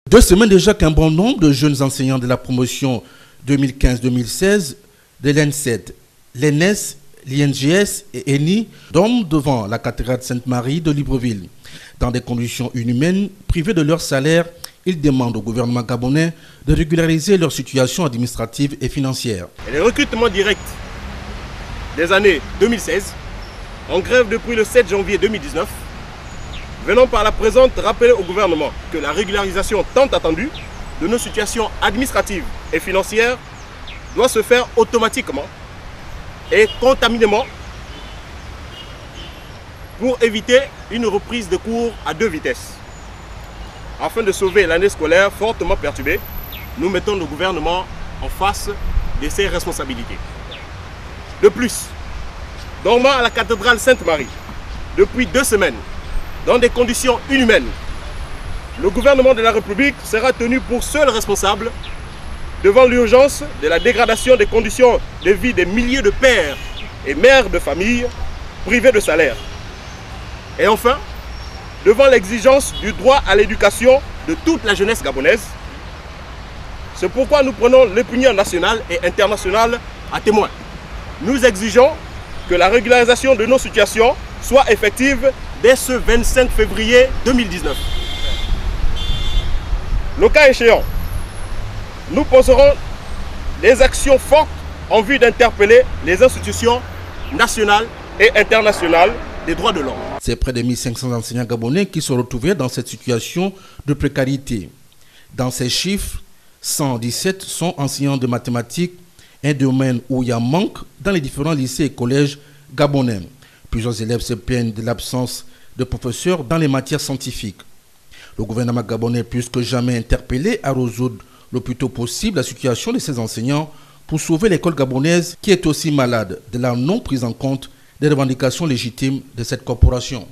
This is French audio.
2 semaines déjà qu'un bon nombre de jeunes enseignants de la promotion 2015-2016 de l'ENSED, l'ENS, l'INGS et ENI dorment devant la cathédrale Sainte-Marie de Libreville. Dans des conditions inhumaines, privés de leur salaire, ils demandent au gouvernement gabonais de régulariser leur situation administrative et financière. Et les recrutements directs des années 2016, en grève depuis le 7 janvier 2019, venons par la présente rappeler au gouvernement que la régularisation tant attendue de nos situations administratives et financières doit se faire automatiquement et contaminément pour éviter une reprise de cours à 2 vitesses. Afin de sauver l'année scolaire fortement perturbée, nous mettons le gouvernement en face de ses responsabilités. De plus, dormant à la cathédrale Sainte-Marie depuis 2 semaines, dans des conditions inhumaines, le gouvernement de la République sera tenu pour seul responsable devant l'urgence de la dégradation des conditions de vie des milliers de pères et mères de famille privés de salaire. Et enfin, devant l'exigence du droit à l'éducation de toute la jeunesse gabonaise. C'est pourquoi nous prenons l'opinion nationale et internationale à témoin. Nous exigeons que la régularisation de nos situations soit effective dès ce 25 février 2019. Le cas échéant, nous poserons des actions fortes en vue d'interpeller les institutions nationales et internationales des droits de l'homme. C'est près de 1500 enseignants gabonais qui se retrouvaient dans cette situation de précarité. Dans ces chiffres, 117 sont enseignants de mathématiques, un domaine où il y a manque dans les différents lycées et collèges gabonais. Plusieurs élèves se plaignent de l'absence de professeurs dans les matières scientifiques. Le gouvernement gabonais est plus que jamais interpellé à résoudre le plus tôt possible la situation de ces enseignants pour sauver l'école gabonaise qui est aussi malade de la non prise en compte des revendications légitimes de cette corporation.